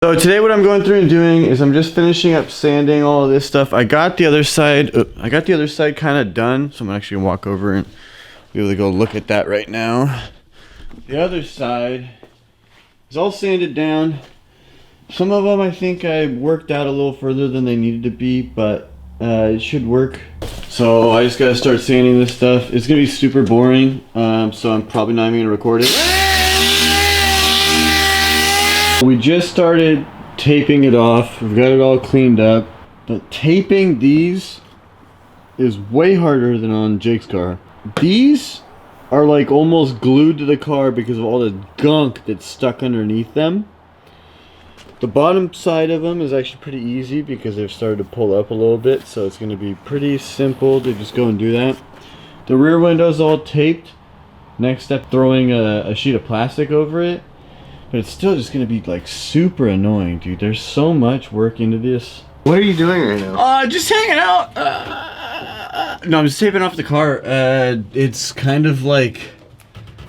So today what I'm going through and doing is I'm just finishing up sanding all of this stuff. I got the other side kind of done, so I'm actually gonna walk over and be able to go look at that right now. The other side is all sanded down. Some of them I think I worked out a little further than they needed to be, but it should work. So I just gotta start sanding this stuff. It's gonna be super boring, so I'm probably not even gonna record it. We just started taping it off. We've got it all cleaned up. But taping these is way harder than on Jake's car. These are like almost glued to the car because of all the gunk that's stuck underneath them. The bottom side of them is actually pretty easy because they've started to pull up a little bit, so it's going to be pretty simple to just go and do that. The rear window's all taped. Next step, throwing a sheet of plastic over it. But it's still just going to be like super annoying, dude. There's so much work into this. What are you doing right now? Just hanging out. No, I'm just taping off the car. It's kind of like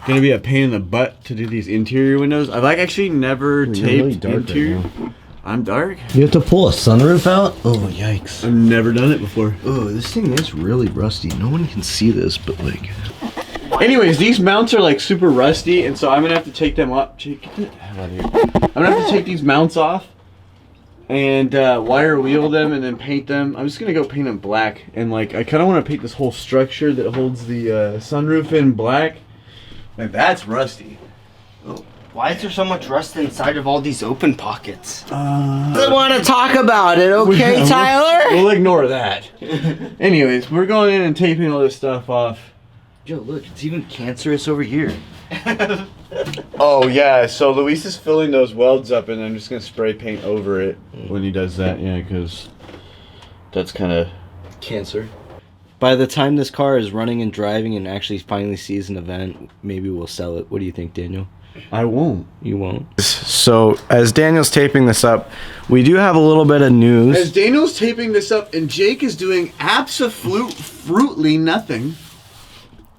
going to be a pain in the butt to do these interior windows. I've like actually never taped really dark interior. right now. I'm dark. You have to pull a sunroof out? Oh, yikes. I've never done it before. Oh, this thing is really rusty. No one can see this, but like... Anyways, these mounts are like super rusty, and so I'm gonna have to take them off. Jake, get the hell out of here. I'm gonna have to take these mounts off and wire wheel them and then paint them. I'm just gonna go paint them black, and like I kind of want to paint this whole structure that holds the sunroof in black. Like that's rusty. Oh. Why is there so much rust inside of all these open pockets? I want to talk about it, okay, Tyler? We'll ignore that. Anyways, we're going in and taping all this stuff off. Yo, look, it's even cancerous over here. Oh yeah, so Luis is filling those welds up, and I'm just gonna spray paint over it when he does that. Yeah, because that's kind of cancer. By the time this car is running and driving and actually finally sees an event, maybe we'll sell it. What do you think, Daniel? I won't. You won't? So, as Daniel's taping this up, we do have a little bit of news. As Daniel's taping this up, and Jake is doing absolutely nothing.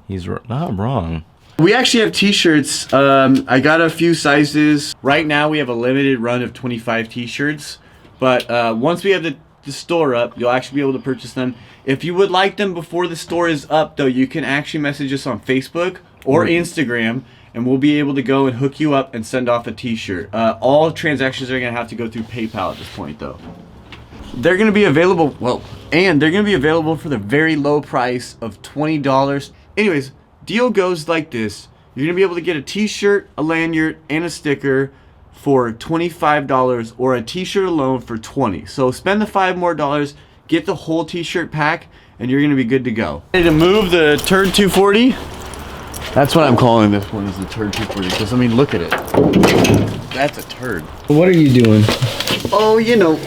He's not wrong. We actually have t-shirts. I got a few sizes. Right now we have a limited run of 25 t-shirts. But once we have the store up, you'll actually be able to purchase them. If you would like them before the store is up, though, you can actually message us on Facebook or Instagram, and we'll be able to go and hook you up and send off a t-shirt. All transactions are going to have to go through PayPal at this point, though. They're going to be available, they're going to be available for the very low price of $20. Anyways, deal goes like this. You're going to be able to get a t-shirt, a lanyard, and a sticker for $25, or a t-shirt alone for $20. So spend the $5 more, get the whole t-shirt pack, and you're going to be good to go. Ready to move the Turd 240? That's what I'm calling this one, is the Turd 240, because I mean, look at it. That's a turd. What are you doing? Oh, you know,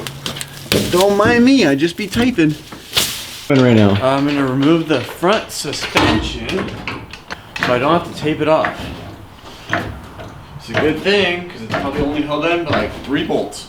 don't mind me, I just be typing. Right now. I'm going to remove the front suspension so I don't have to tape it off. It's a good thing because it's probably only held in by like 3 bolts.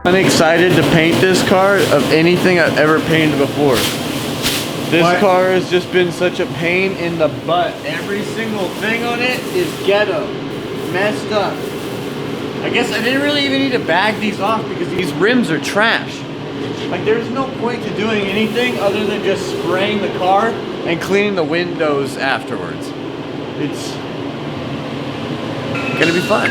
I'm excited to paint this car of anything I've ever painted before. This car has just been such a pain in the butt. Every single thing on it is ghetto, messed up. I guess I didn't really even need to bag these off because these rims are trash. Like there's no point to doing anything other than just spraying the car and cleaning the windows afterwards. It's gonna be fun.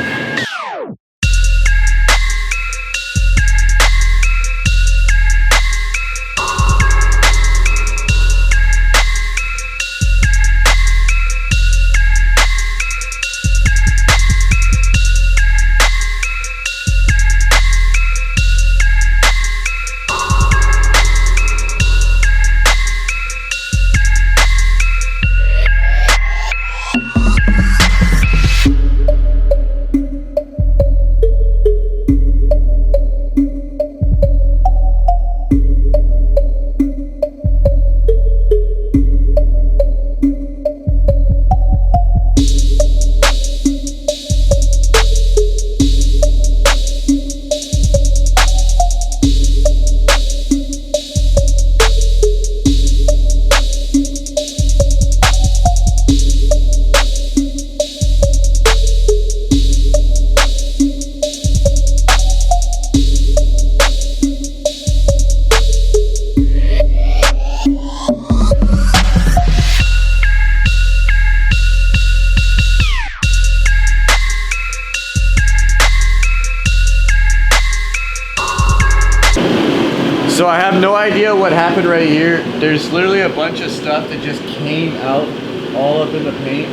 So I have no idea what happened right here. There's literally a bunch of stuff that just came out all up in the paint.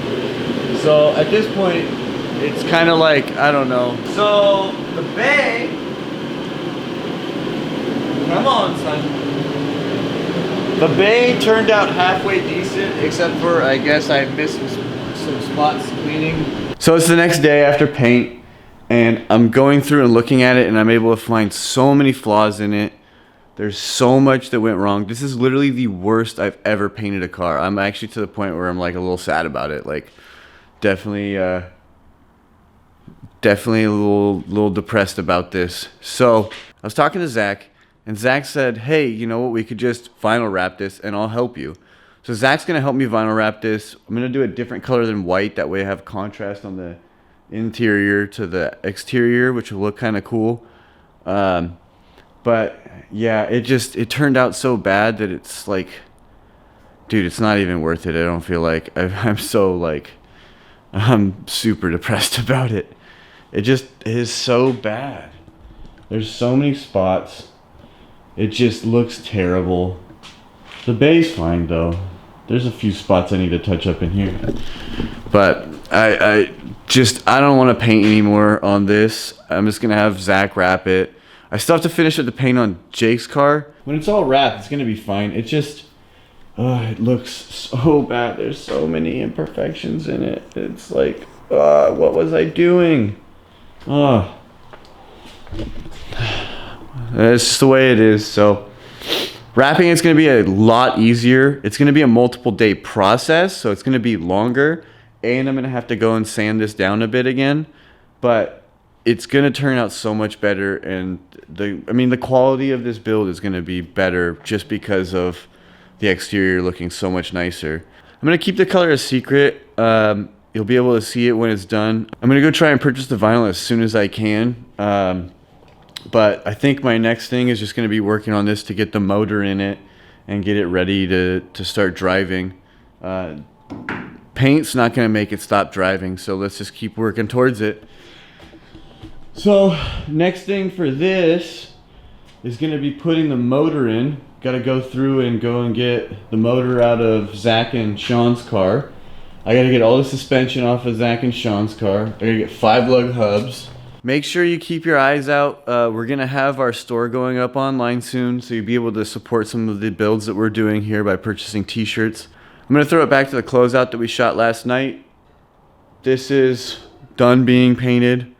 So at this point, it's kind of like, I don't know. So the bay, come on son. The bay turned out halfway decent, except for I guess I missed some spots cleaning. So it's the next day after paint, and I'm going through and looking at it, and I'm able to find so many flaws in it. There's so much that went wrong. This is literally the worst I've ever painted a car. I'm actually to the point where I'm like a little sad about it. Like definitely a little depressed about this. So I was talking to Zach, and Zach said, hey, you know what, we could just vinyl wrap this and I'll help you. So Zach's gonna help me vinyl wrap this. I'm gonna do a different color than white. That way I have contrast on the interior to the exterior, which will look kind of cool. But yeah, it turned out so bad that it's like, dude, it's not even worth it. I don't feel like I'm super depressed about it. It just is so bad. There's so many spots. It just looks terrible. The bay's fine though. There's a few spots I need to touch up in here. But I don't want to paint anymore on this. I'm just gonna have Zach wrap it. I still have to finish up the paint on Jake's car. When it's all wrapped, it's gonna be fine. It just, it looks so bad. There's so many imperfections in it. It's like, what was I doing? It's just the way it is. So wrapping it's going to be a lot easier. It's going to be a multiple day process, so it's going to be longer, and I'm going to have to go and sand this down a bit again, but it's going to turn out so much better, and the quality of this build is going to be better just because of the exterior looking so much nicer. I'm going to keep the color a secret. You'll be able to see it when it's done. I'm going to go try and purchase the vinyl as soon as I can. But I think my next thing is just going to be working on this to get the motor in it and get it ready to start driving. Paint's not going to make it stop driving, so let's just keep working towards it. So next thing for this is going to be putting the motor in. Got to go through and go and get the motor out of Zach and Sean's car. I got to get all the suspension off of Zach and Sean's car. I got to get 5 lug hubs. Make sure you keep your eyes out. We're going to have our store going up online soon, so you'll be able to support some of the builds that we're doing here by purchasing t-shirts. I'm going to throw it back to the closeout that we shot last night. This is done being painted.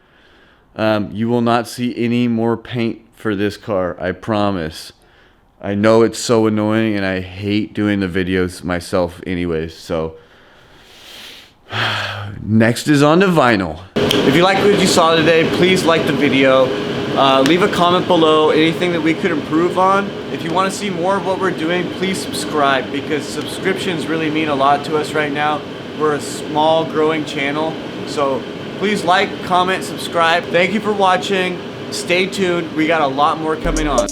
You will not see any more paint for this car, I promise. I know it's so annoying, and I hate doing the videos myself anyways, so next is on to vinyl. If you like what you saw today, please like the video. Leave a comment below, anything that we could improve on. If you want to see more of what we're doing, please subscribe, because subscriptions really mean a lot to us right now. We're a small growing channel, so please like, comment, subscribe. Thank you for watching. Stay tuned. We got a lot more coming on.